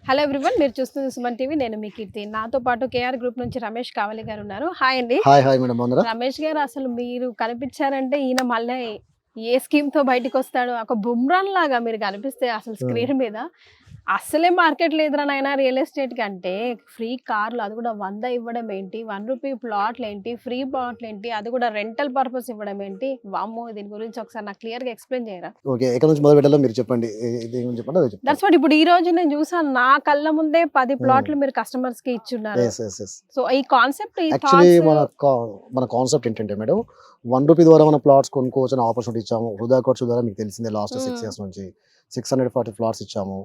Hello everyone, మీరు చూస్తుంది Suman TV. నేను మీ కీర్తి. నాతో పాటు కేఆర్ గ్రూప్ నుంచి రమేష్ కావలి గారు ఉన్నారు. హాయ్ అండి. హాయ్ మేడం, బాగున్నారా? రమేష్ గారు, అసలు మీరు కనిపించారంటే ఈయన మళ్ళీ ఏ స్కీమ్ తో బయటకు వస్తాడు, ఒక బుమ్రాన్ లాగా మీరు కనిపిస్తే అసలు స్క్రీన్ మీద అస్సలే మార్కెట్ లేదురా నాయన రియల్ ఎస్టేట్ కంటే. ఫ్రీ కార్లు, అది కూడా 100 ఇవ్వడం ఏంటి, ₹1 ప్లాట్లు ఏంటి, ఫ్రీ ప్లాట్లు ఏంటి, అది కూడా రెంటల్ పర్పస్ ఇవ్వడం ఏంటి. వామ్మో, దీని గురించి ఒకసారి నాకు క్లియర్ గా ఎక్స్ప్లెయిన్ చేయరా? ఓకే, ఎక్కడ నుంచి మొదలు పెట్టాలో మీరు చెప్పండి. చెప్పండి, అదే చెప్తాను. దట్స్ వాట్ ఇప్పుడు ఈ రోజు నేను చూసాను, నా కళ్ళ ముందే 10 ప్లాట్లు మీరు కస్టమర్స్ కి ఇచ్చున్నారు. సో ఈ కాన్సెప్ట్, యాక్చువల్లీ మన కాన్సెప్ట్ ఏంటంటే మేడం, ₹1 ద్వారా మన ప్లాట్స్ కొనుక్కోవచ్చు అని ఆపర్చునిటీ ఇచ్చాము. హృదయ ఖర్చు ద్వారా మీకు తెలిసిందే, లాస్ట్ 6 years నుంచి 640 ప్లాట్స్ ఇచ్చాము.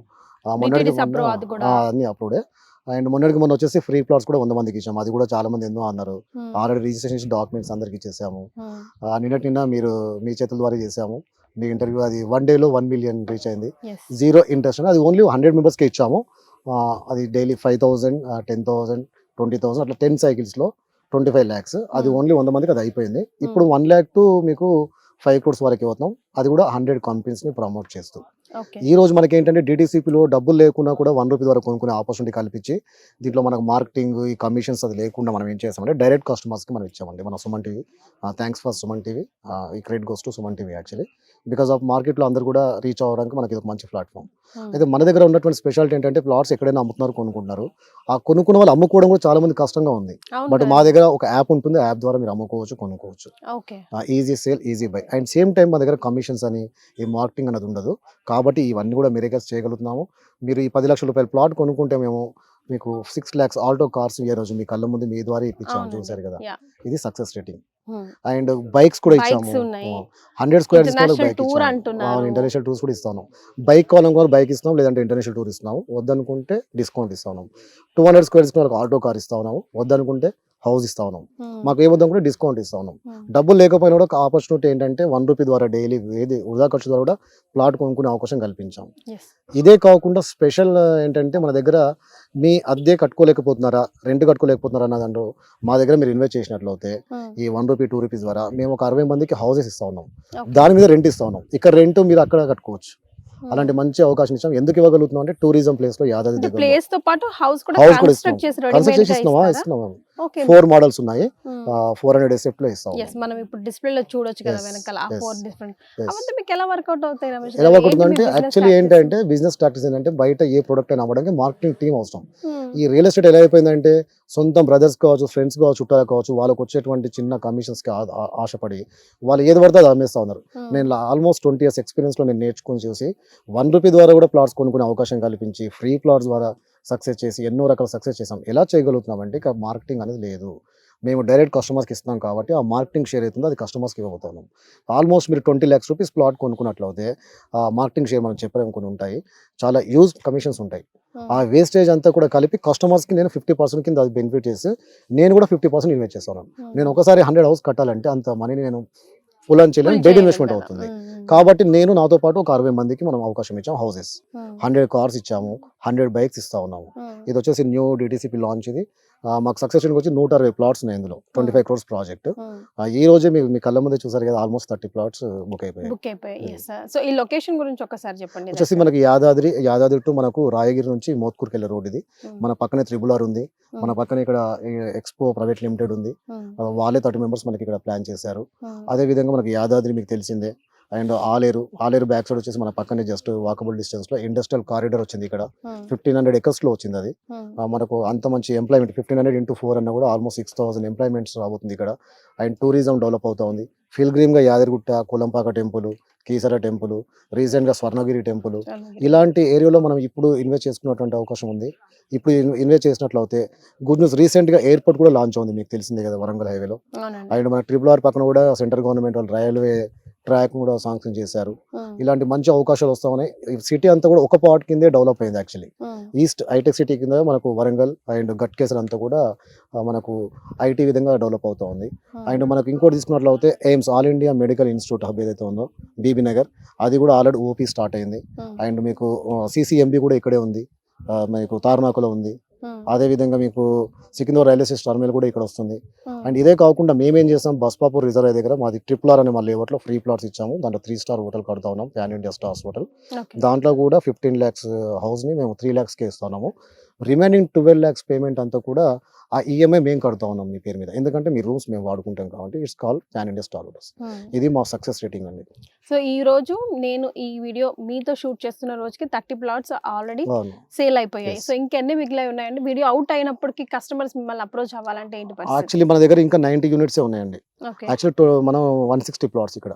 అన్ని అప్రూవ్డే. అండ్ మొన్న వచ్చేసి ఫ్రీ ప్లాట్స్ కూడా 100 మందికి ఇచ్చాము. అది కూడా చాలా మంది ఎన్నో అన్నారు. ఆల్రెడీ రిజిస్ట్రేషన్ డాక్యుమెంట్స్ అందరికి ఇచ్చేసాము. నిన్న మీరు మీ చేతుల ద్వారా చేసాము. మీ ఇంటర్వ్యూ అది 1 day 1 million రీచ్ అయింది. 0 interest. అది ఓన్లీ 100 members ఇచ్చాము. అది డైలీ 5,000, 10,000, 20,000 అట్లా 10 cyclesలో 25 lakhs. అది ఓన్లీ 100 మందికి అది అయిపోయింది. ఇప్పుడు 1 lakh టు మీకు 5 crores వరకు అవుతాం. అది కూడా 100 companies ని ప్రమోట్ చేస్తూ. ఈ రోజు మనకి ఏంటంటే DTCPలో డబ్బులు లేకున్నా కూడా ₹1 ద్వారా కొనుక్కునే ఆపర్చునిటీ కల్పించి, దీంట్లో మనకు మార్కెటింగ్, ఈ కమిషన్స్ అది లేకుండా మనం ఏం చేస్తామంటే డైరెక్ట్ కస్టమర్స్కి మనం ఇచ్చామండి. మన Suman TV, thanks for Suman TV. ఈ credit goes to Suman TV actually. Because of మార్కెట్లో అందరూ కూడా రీచ్ అవ్వడానికి మనకి ఇది ఒక మంచి ప్లాట్ఫామ్. అయితే మన దగ్గర ఉన్నటువంటి స్పెషాలిటీ ఏంటంటే, ప్లాట్స్ ఎక్కడైనా అమ్ముతున్నారు, కొనుక్కుంటున్నారు. ఆ కొనుక్కున్న వాళ్ళు అమ్ముకోవడం కూడా చాలా మంది కష్టంగా ఉంది. బట్ మా దగ్గర ఒక యాప్ ఉంటుంది. యాప్ ద్వారా మీరు అమ్ముకోవచ్చు, కొనుక్కోవచ్చు. Easy sale, easy by. And same time మా దగ్గర కమిషన్స్ అని, ఈ మార్కెటింగ్ అనేది ఉండదు. కాబట్టి ఇవన్నీ కూడా మీరే చేయగలుగుతున్నాము. మీరు ఈ ₹10 లక్షల ప్లాట్ కొనుక్కుంటే మేము మీకు 6 lakhs ఆల్టో కార్స్ ఈ రోజు మీ కళ్ళ ముందు మీ ద్వారా ఇప్పించాము. చూసారు కదా, ఇది సక్సెస్ రేటింగ్. అండ్ బైక్స్ కూడా ఇచ్చాము. 100 square బైక్ ఇంటర్నేషనల్ టూర్స్ కూడా ఇస్తాను. బైక్ కావాలనుకో బైక్ ఇస్తాం, లేదంటే ఇంటర్నేషనల్ టూర్ ఇస్తున్నాము. వద్దనుకుంటే డిస్కౌంట్ ఇస్తాను. 200 squares ఆల్టో కార్ ఇస్తా ఉన్నాము. వద్దనుకుంటే హౌస్ ఇస్తా ఉన్నాం. మాకు ఏమొద్దనుకుంటే డిస్కౌంట్ ఇస్తా ఉన్నాం. డబ్బులు లేకపోయినా కూడా ఆపర్చునిటీ ఏంటంటే ₹1 ద్వారా డైలీ వృధా ఖర్చు ద్వారా కూడా ప్లాట్ కొనుక్కునే అవకాశం కల్పించాం. ఇదే కాకుండా స్పెషల్ ఏంటంటే, మన దగ్గర మీ అద్దె కట్టుకోలేకపోతున్నారా, రెంట్ కట్టుకోలేకపోతున్నారా అన్నదంటూ మా దగ్గర మీరు ఇన్వెస్ట్ చేసినట్లయితే ఈ ₹1, ₹2 ద్వారా మేము ఒక 60 మందికి హౌసెస్ ఇస్తా ఉన్నాం. దాని మీద రెంట్ ఇస్తా ఉన్నాం. ఇక్కడ రెంట్ మీరు అక్కడ కట్టుకోవచ్చు. అలాంటి మంచి అవకాశం ఇచ్చాం. ఎందుకు ఇవ్వగలుగుతున్నాం అంటే, టూరిజం ప్లేస్ లో యాదాద్రి ప్లేస్ తో పాటు హౌస్ కూడా కన్స్ట్రక్ట్ చేసి ఇస్తున్నాం. 4 మోడల్స్ ఉన్నాయి. 400 SF లో ఇస్తాం. మనం ఇప్పుడు డిస్ప్లే లో చూడొచ్చు కదా వెనకాల 4 డిఫరెంట్. అవన్నీ మీకు ఎలా వర్కౌట్ అవుతాయి రమేష్? ఎలా వర్కౌట్ అవుతుందంటే, యాక్చువల్లీ ఏంటంటే బిజినెస్ స్ట్రాటజీ ఏంటంటే, బయట ఏ ప్రొడక్ట్ అయినా అవ్వడానికి మార్కెటింగ్ టీమ్ అవసరం. ఈ రియల్ ఎస్టేట్ ఎలా అయిపోయిందంటే, సొంతం బ్రదర్స్ కావచ్చు, ఫ్రెండ్స్ కావచ్చు, చుట్టాలు కావచ్చు, వాళ్ళకి వచ్చేటువంటి చిన్న కమిషన్స్ కి ఆశపడి వాళ్ళు ఏది పడితే అది అమ్మేస్తా ఉన్నారు. నేను ఆల్మోస్ట్ 20 years ఎక్స్పీరియన్స్ లో నేను నేర్చుకుని చూసి ₹1 ద్వారా కూడా ప్లాట్స్ కొనుక్కునే అవకాశం కల్పించి, ఫ్రీ ప్లాట్స్ ద్వారా సక్సెస్ చేసి ఎన్నో రకాల సక్సెస్ చేసాం. ఎలా చేయగలుగుతున్నాం అంటే, ఇక మార్కెటింగ్ అనేది లేదు. మేము డైరెక్ట్ కస్టమర్స్కి ఇస్తున్నాం కాబట్టి ఆ మార్కెటింగ్ షేర్ అవుతుందో అది కస్టమర్స్కి ఇవ్వబోతున్నాం. ఆల్మోస్ట్ మీరు ₹20 lakhs ప్లాట్ కొనుక్కున్నట్లయితే ఆ మార్కెటింగ్ షేర్ మనం చెప్పలేము, కొన్ని ఉంటాయి, చాలా యూజ్ కమిషన్స్ ఉంటాయి. ఆ వేస్టేజ్ అంతా కూడా కలిపి కస్టమర్స్కి నేను 50% కింద అది బెనిఫిట్ చేసి, నేను కూడా 50% ఇన్వెస్ట్ చేస్తాను. నేను ఒకసారి 100 హౌస్ కట్టాలంటే అంత మనీని నేను ఫుల్ అని చేయలేను, డెడ్ ఇన్వెస్ట్మెంట్ అవుతుంది. కాబట్టి నేను నాతో పాటు ఒక 60 మందికి మనం అవకాశం ఇచ్చాము. హౌసెస్ 100 కార్స్ ఇచ్చాము, 100 బైక్స్ ఇస్తా ఉన్నాము. ఇది వచ్చేసి న్యూ DTCP లాంచ్. ఇది మాకు సక్సెస్ వచ్చి 160 ప్లాట్స్ ఉన్నాయి. ఇందులో 25 crores ప్రాజెక్ట్. ఈ రోజే మీ కళ్ళ ముందే చూసారు కదా, ఆల్మోస్ట్ 30 plots బుక్ అయిపోయాయి. సో ఈ లొకేషన్ గురించి ఒకసారి చెప్పండి. వచ్చేసి మనకి యాదాద్రి టు మనకు రాయగిరి నుంచి మోత్కూర్కి వెళ్ళే రోడ్ ఇది. మన పక్కనే త్రిబుల్ ఉంది. మన పక్కన ఇక్కడ ఎక్స్పో ప్రైవేట్ లిమిటెడ్ ఉంది. వాళ్ళే 30 members మనకి ఇక్కడ ప్లాన్ చేశారు. అదే విధంగా మనకి యాదాద్రి మీకు తెలిసిందే. అండ్ ఆలేరు బ్యాక్ సైడ్ వచ్చేసి మన పక్కనే జస్ట్ వాకబుల్ డిస్టెన్స్ లో ఇండస్ట్రియల్ కారిడార్ వచ్చింది. ఇక్కడ 1500 acres లో వచ్చింది. అది మనకు అంత మంచి ఎంప్లాయ్మెంట్, 1500 into 4 అన్న కూడా ఆల్మోస్ట్ 6000 ఎంప్లాయ్మెంట్స్ రాబోతుంది ఇక్కడ. అండ్ టూరిజం డెవలప్ అవుతా ఉంది. ఫిల్గ్రీమ్ గా Yadagirigutta, Kolanupaka temple, Keesara temple, recent గా స్వర్ణగిరి టెంపుల్, ఇలాంటి ఏరియాలో మనం ఇప్పుడు ఇన్వెస్ట్ చేసుకున్నటువంటి అవకాశం ఉంది. ఇప్పుడు ఇన్వెస్ట్ చేసినట్లయితే గుడ్ న్యూస్, రీసెంట్ గా ఎయిర్పోర్ట్ కూడా లాంచ్ అవుతుంది, మీకు తెలిసిందే కదా, వరంగల్ హైవేలో. అండ్ మన RRR పక్కన కూడా సెంట్రల్ గవర్నమెంట్ వాళ్ళు రైల్వే ట్రాక్ కూడా శాంక్షన్ చేశారు. ఇలాంటి మంచి అవకాశాలు వస్తా ఉన్నాయి. సిటీ అంతా కూడా ఒక పార్ట్ కిందే డెవలప్ అయింది. యాక్చువల్లీ ఈస్ట్ హైటెక్ సిటీ కింద మనకు వరంగల్ అండ్ గట్కేసర్ అంతా కూడా మనకు IT విధంగా డెవలప్ అవుతా ఉంది. అండ్ మనకు ఇంకోటి తీసుకున్నట్లయితే AIIMS, all India medical institute hub ఏదైతే ఉందో BB నగర్, అది కూడా ఆల్రెడీ OP స్టార్ట్ అయింది. అండ్ మీకు CCMB కూడా ఇక్కడే ఉంది, మీకు తార్నాకలో ఉంది. అదేవిధంగా మీకు సికింద్రాబాద్ రైల్వే స్టేషన్ టర్మినల్ కూడా ఇక్కడ వస్తుంది. అండ్ ఇదే కాకుండా మేమేం చేస్తాం, బస్పాపూర్ రిజర్వ్ దగ్గర మాది RRR అనే మా లేఅవుట్లో ఫ్రీ ప్లాట్స్ ఇచ్చాము. దాంట్లో 3 స్టార్ హోటల్ కడతా ఉన్నాం, ప్యాన్ ఇండియా స్టార్స్ హోటల్. దాంట్లో కూడా 15 lakhs హౌస్ని మేము 3 lakhsకే ఇస్తున్నాము. రిమైనింగ్ 12 lakhs పేమెంట్ అంతా కూడా ఆ ఈఎంఐ మేము కడతా ఉన్నాం మీ పేరు మీద, ఎందుకంటే మీ రూమ్స్ మేము వాడుకుంటాం కాబట్టి. It's call pan India star hotels. ఇది మా సక్సెస్ రేటింగ్ అండి. సో ఈ రోజు నేను ఈ వీడియో మీతో షూట్ చేస్తున్న రోజుకి 30 plots ఆల్రెడీ సేల్ అయిపోయాయి. సో ఇంకెన్ని మిగిలిన ఉన్నాయండి? వీడియో అవుట్ అయినప్పటికీ కస్టమర్స్ మిమ్మల్ని అప్రోచ్ అవ్వాలంటే ఏంటి పరిస్థితి? యాక్చువల్లీ మన దగ్గర ఇంకా 90 units ఉన్నాయండి. యాక్చువల్లీ మనం 160 plots ఇక్కడ,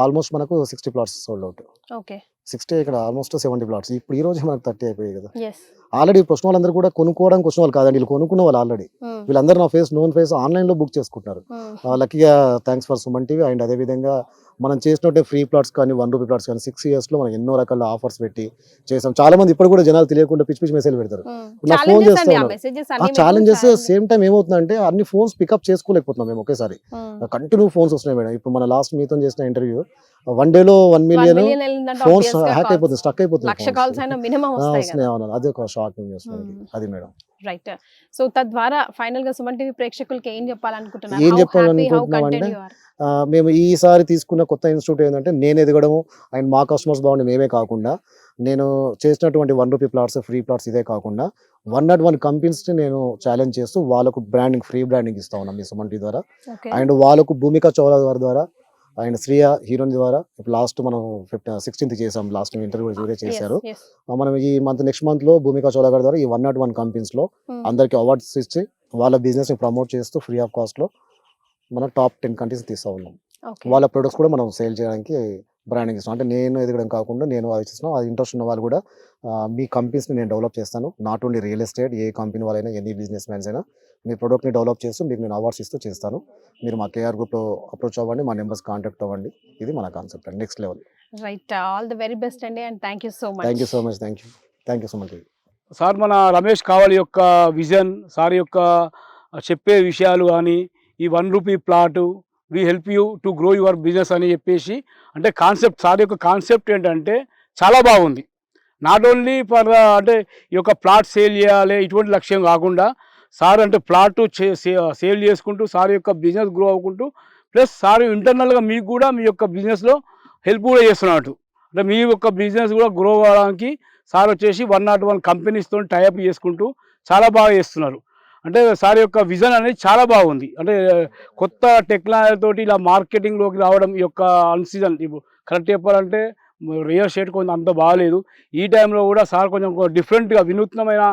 ఆల్మోస్ట్ మనకు 60 plots సోల్డ్ అవుట్. ఓకే, 60 ఇక్కడ ఆల్మోస్ట్ 70 plots. ఇప్పుడు ఈ రోజు మనకు 30 అయిపోయాయి కదా. ఆల్రెడీ వచ్చిన వాళ్ళందరూ కూడా కొనుక్కోవడానికి వచ్చిన వాళ్ళు కాదండి, వీళ్ళు కొనుక్కున్న వాళ్ళు ఆల్రెడీ. వీళ్ళందరూ నా ఫేస్ నోన్ ఫేస్ ఆన్లైన్ లో బుక్ చేసుకుంటున్నారు. లక్కీగా thanks for Suman TV. And అదేవిధంగా మనం చేసినట్టే ఫ్రీ ప్లాట్స్ కానీ 1 రూపీ ప్లాట్స్ కానీ 6 years లో మనం ఎన్నో రకాల ఆఫర్స్ పెట్టి చేసాం. చాలా మంది ఇప్పుడు కూడా జనాలు తెలియకుండా పిచ్చి పిచ్చి మెసేజ్ పెడతారు, నా ఫోన్ చేస్తాను. ఆ ఛాలెంజెస్ సేమ్ టైం ఏమవుతుందంటే అన్ని ఫోన్స్ పికప్ చేసుకోలేకపోతున్నాం మేము ఒకేసారి. కంటిన్యూ ఫోన్స్ వస్తున్నాయి మేడం. ఇప్పుడు మన లాస్ట్ మీతో చేసిన ఇంటర్వ్యూ 1 day లో 1 million ఫోన్స్ హ్యాక్ అయిపోతుంది, స్టక్ అయిపోతుంది. అదే ఒక షాకింగ్ న్యూస్ అది మేడం. రైట్. సో తద్వారా ఫైనల్ గా సుమన్ టీవీ ప్రేక్షకులకి ఏం చెప్పాలనుకుంటున్నారు? ఏం చెప్పాలనుకుంటున్నామంటే, మేము ఈసారి తీసుకున్న కొత్త ఇన్స్టిట్యూట్ ఏంటంటే నేను ఎదగడము అండ్ మా కస్టమర్స్ బాగుండి మేమే కాకుండా, నేను చేసినటువంటి 1 రూపీ ప్లాట్స్ ఫ్రీ ప్లాట్స్ ఇదే కాకుండా 101 కంపెనీస్ని నేను ఛాలెంజ్ చేస్తూ వాళ్ళకు బ్రాండింగ్ ఫ్రీ బ్రాండింగ్ ఇస్తా ఉన్నాం మీ సుమన్ టీవీ ద్వారా. అండ్ వాళ్ళకు భూమికా చౌలా గారి ద్వారా అండ్ శ్రీయా హీరోయిన్ ద్వారా లాస్ట్ మనం 16th చేసాం. లాస్ట్ ఇంటర్వ్యూ కూడా చేశారు. మనం ఈ మంత్ నెక్స్ట్ మంత్ లో భూమికా చౌలా గారి ద్వారా ఈ 101 కంపెనీస్ లో అందరికి అవార్డ్స్ ఇచ్చి వాళ్ళ బిజినెస్ ని ప్రమోట్ చేస్తూ ఫ్రీ ఆఫ్ కాస్ట్ లో మనం టాప్ 10 కంట్రీస్ తీస్తా ఉన్నాం. వాళ్ళ ప్రొడక్ట్స్ కూడా మనం సేల్ చేయడానికి బ్రాండింగ్ ఇస్తాం. అంటే నేను ఎదగడం కాకుండా నేను అది ఇస్తున్నాం. అది ఇంట్రెస్ట్ ఉన్న వాళ్ళు కూడా మీ కంపెనీస్ని నేను డెవలప్ చేస్తాను. Not only real estate, A company వాళ్ళైనా ఎనీ బిజినెస్ మ్యాన్స్ అయినా మీ ప్రొడక్ట్ని డెవలప్ చేస్తూ మీకు నేను అవార్డ్స్ ఇస్తూ చేస్తాను. మీరు మా కేఆర్ గ్రూప్లో అప్రోచ్ అవ్వండి, మా నెంబర్స్ కాంటాక్ట్ అవ్వండి. ఇది మన కాన్సెప్ట్ అండి, next level. Right, all the very best అండి and thank you so much. Thank you so much. Thank you so much. Sir మన రమేష్ కావాలి యొక్క విజన్, సార్ యొక్క చెప్పే విషయాలు కానీ ఈ 1 rupee plot we help you to grow your business అని చెప్పేసి, అంటే కాన్సెప్ట్ సార్ యొక్క కాన్సెప్ట్ ఏంటంటే చాలా బాగుంది. నాట్ ఓన్లీ ఫర్ అంటే ఈ యొక్క ప్లాట్ సేల్ చేయాలి ఇటువంటి లక్ష్యం కాకుండా, సార్ అంటే ప్లాట్ సేల్ చేసుకుంటూ సార్ యొక్క బిజినెస్ గ్రో అవ్వకుంటూ, ప్లస్ సార్ ఇంటర్నల్గా మీకు కూడా మీ యొక్క బిజినెస్లో హెల్ప్ కూడా చేస్తున్నట్టు. అంటే మీ యొక్క బిజినెస్ కూడా గ్రో అవ్వడానికి సార్ వచ్చేసి 101 కంపెనీస్తో టైఅప్ చేసుకుంటూ చాలా బాగా చేస్తున్నారు. అంటే సార్ యొక్క విజన్ అనేది చాలా బాగుంది. అంటే కొత్త టెక్నాలజీ తోటి ఇలా మార్కెటింగ్లోకి రావడం ఈ యొక్క అన్సీజన్. ఇప్పుడు కరెక్ట్ చెప్పాలంటే రియల్ ఎస్టేట్ కొంచెం అంత బాగాలేదు. ఈ టైంలో కూడా సార్ కొంచెం డిఫరెంట్గా వినూత్నమైన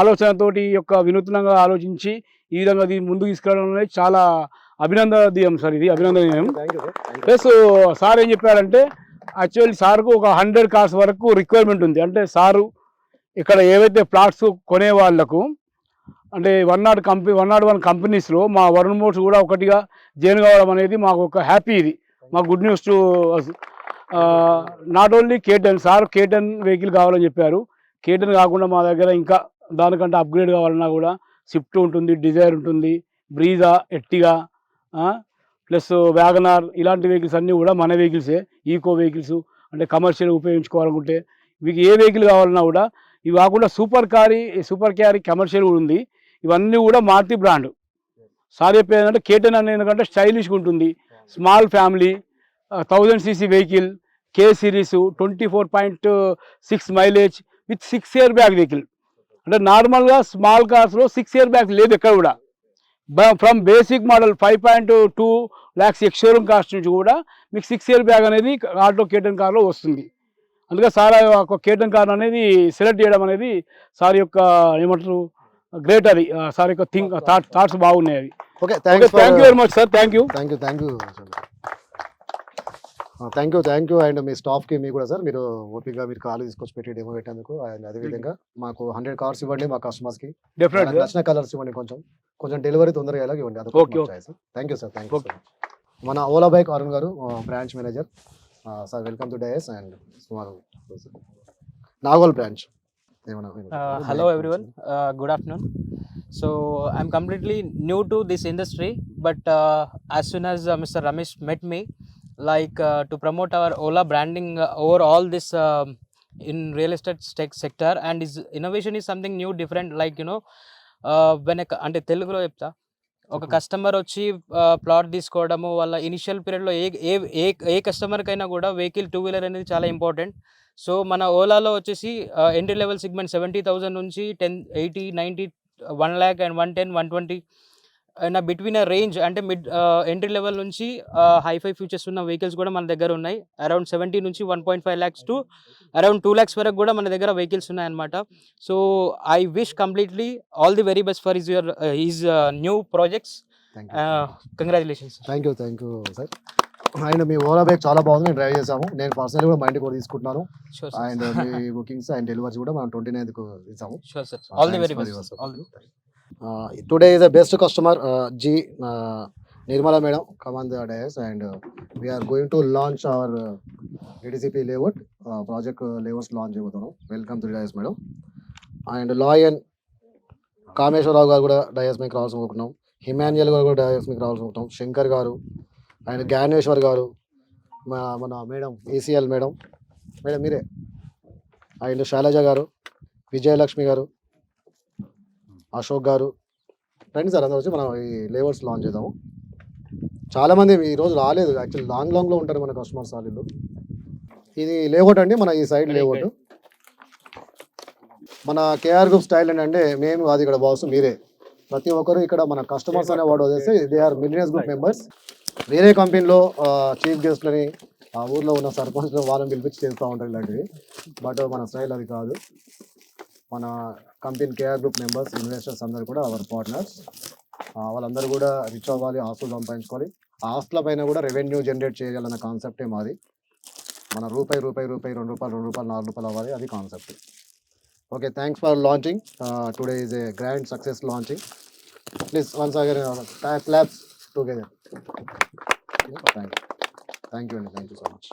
ఆలోచనతోటి ఈ యొక్క వినూత్నంగా ఆలోచించి ఈ విధంగా ముందుకు తీసుకెళ్ళడం అనేది చాలా అభినందనీయం సార్. ఇది అభినందనీయం. ప్లస్ సార్ ఏం చెప్పారంటే, యాక్చువల్లీ సార్కు ఒక 100 cars వరకు రిక్వైర్మెంట్ ఉంది. అంటే సారు ఇక్కడ ఏవైతే ప్లాట్స్ కొనే వాళ్లకు అంటే 101 కంపెనీస్లో మా వరుణ్ మోట్స్ కూడా ఒకటిగా జాయిన్ కావడం అనేది మాకు ఒక హ్యాపీ. ఇది మా good news to not only K10. Sir K10 vehicle కావాలని చెప్పారు. K10 కాకుండా మా దగ్గర ఇంకా దానికంటే అప్గ్రేడ్ కావాలన్నా కూడా స్విఫ్ట్ ఉంటుంది, డిజైర్ ఉంటుంది, బ్రీజా, ఎర్టిగా ప్లస్ వ్యాగనార్ ఇలాంటి వెహికల్స్ అన్నీ కూడా మన వెహికల్సే. ఈకో వెహికల్స్ అంటే కమర్షియల్ ఉపయోగించుకోవాలనుకుంటే మీకు ఏ వెహికల్ కావాలన్నా కూడా, ఇవి కాకుండా సూపర్ క్యారీ కమర్షియల్ కూడా ఉంది. ఇవన్నీ కూడా మారుతి బ్రాండ్. సార్ చెప్పేది ఏంటంటే K10 అనేది ఎందుకంటే స్టైలిష్గా ఉంటుంది, small family, 1000cc vehicle, K series, 24.6 mileage with 6 year bag vehicle. అంటే నార్మల్గా స్మాల్ కార్స్లో 6 year బ్యాగ్ లేదు ఎక్కడ కూడా. From basic model 5.2 lakhs ex showroom cost నుంచి కూడా మీకు 6 year బ్యాగ్ అనేది ఆటో K10 కార్లో వస్తుంది. అందుకే సార్ ఒక K10 కార్ అనేది సెలెక్ట్ చేయడం అనేది సార్ యొక్క ఏమంటారు గ్రేట్. అది సార్ యొక్క థాట్స్ బాగున్నాయి. అవి okay, thank you very much sir. Thank you. And మీ స్టాఫ్కి మీ కూడా సార్, మీరు ఓపిక్గా మీరు కాల్ తీసుకొచ్చి పెట్టి డెమో పెట్టేందుకు. అండ్ అదేవిధంగా మాకు 100 cars ఇవ్వండి మా కస్టమర్స్కి. డెఫినెట్గా నచ్చిన కలర్స్ ఇవ్వండి, కొంచెం డెలివరీ తొందరగా ఎలా ఇవ్వండి. అది okay sir. Thank you sir. Thank you. మన ఓలా బైక్ అరుణ్ గారు branch manager sir. Welcome to dais and సుమారు Nagole branch. Hello everyone, good afternoon. So I'm completely new to this industry, but as soon as Mr. Ramesh met me, like to promote our Ola branding over all this in real estate sector, and is innovation is something new, different. Like when అంటే తెలుగులో చెప్తా, ఒక customer వచ్చి plot తీసుకోవడము వాళ్ళ initial పీరియడ్లో ఏ కస్టమర్కైనా కూడా vehicle 2-వీలర్ అనేది చాలా ఇంపార్టెంట్. సో మన ఓలాలో వచ్చేసి ఎంట్రీ లెవెల్ సెగ్మెంట్ 70,000 నుంచి 10, 80, 90, 1 lakh and 110, 120 and between a range, అంటే మిడ్ ఎంట్రీ లెవెల్ నుంచి హైఫై ఫీచర్స్ ఉన్న వెహికల్స్ కూడా మన దగ్గర ఉన్నాయి. అరౌండ్ 70 నుంచి 1.5 lakhs టు అరౌండ్ 2 lakhs వరకు కూడా మన దగ్గర వెహికల్స్ ఉన్నాయన్నమాట. So I wish completely all the very best for his new projects. Congratulations. Thank you sir. And me Ola bike చాలా బాగుంది, నేను డ్రైవ్ చేసాము. నేను పర్సనల్ కూడా మా ఇంటికి కూడా తీసుకుంటున్నాను. And me bookings and delivery కూడా మనం 29కు ఇస్తాము. Sure sir, all the very best. Today is the best customer, G. Nirmala madam, come on the dais, and we are going to launch our ADCP layout project layouts launch. Welcome to the dais madam. And Lion Kameshwara garu kuda dais mein cross avutunnam. Emmanuel garu kuda dais mein cross avutunnam. Shankar garu and Ganeshwar garu, mana madam ACL madam mire, and Shailaja garu, Vijay Lakshmi garu, Ashok garu, రండి sir అందరూ వచ్చి మనం ఈ layouts launch చేద్దాము. చాలామంది ఈరోజు రాలేదు, actually లాంగ్లో ఉంటారు మన కస్టమర్స్ వాళ్ళు. ఇది లేఅవుట్ అండి, మన ఈ సైడ్ లేఅవుట్. మన కేఆర్ గ్రూప్ స్టైల్ ఏంటంటే మేము అది ఇక్కడ బాస్ మీరే. ప్రతి ఒక్కరు ఇక్కడ మన కస్టమర్స్ అనే వాడు వదిలేస్తే they are millionaires group members. వేరే కంపెనీలో చీఫ్ గెస్ట్లని ఆ ఊర్లో ఉన్న సర్పంచ్లో వాళ్ళని పిలిపించి చేస్తూ ఉంటారు ఇలాంటివి. బట్ మన స్టైల్ అది కాదు. మన company KR group members, investors అందరూ కూడా అవర్ పార్ట్నర్స్. వాళ్ళందరూ కూడా రిచ్ అవ్వాలి, ఆస్తులు సంపాదించుకోవాలి, ఆస్తుల పైన కూడా రెవెన్యూ జనరేట్ చేయాలన్న కాన్సెప్టే మాది. మన రూపాయి 2 రూపాయలు, 4 రూపాయలు అవ్వాలి, అది concept. Okay, thanks for launching. Today is a grand success launching. Please once again claps together. Thank you అండి, థ్యాంక్ యూ సో మచ్.